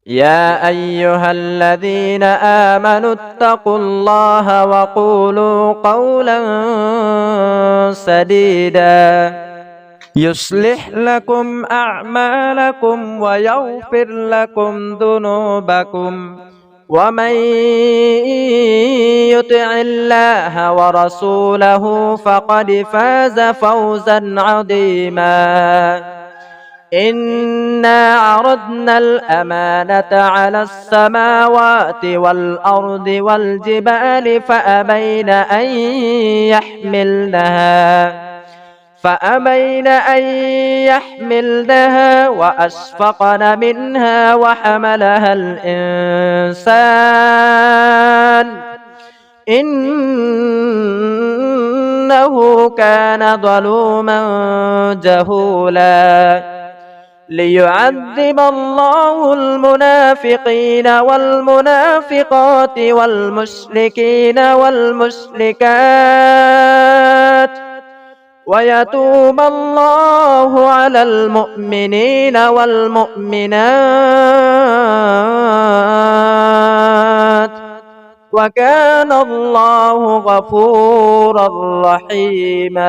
يا أيها الذين آمنوا اتقوا الله وقولوا قولا سديدا يصلح لكم أعمالكم ويغفر لكم ذنوبكم ومن يطع الله ورسوله فقد فاز فوزا عظيما إنا عرضنا الأمانة على السماوات والأرض والجبال فأبين أن يحملنها وأشفقن منها وحملها الإنسان إنه كان ظلوما جهولا ليعذب الله المنافقين والمنافقات والمشركين والمشركات ويتوب الله على المؤمنين والمؤمنات وكان الله غفورا رحيما.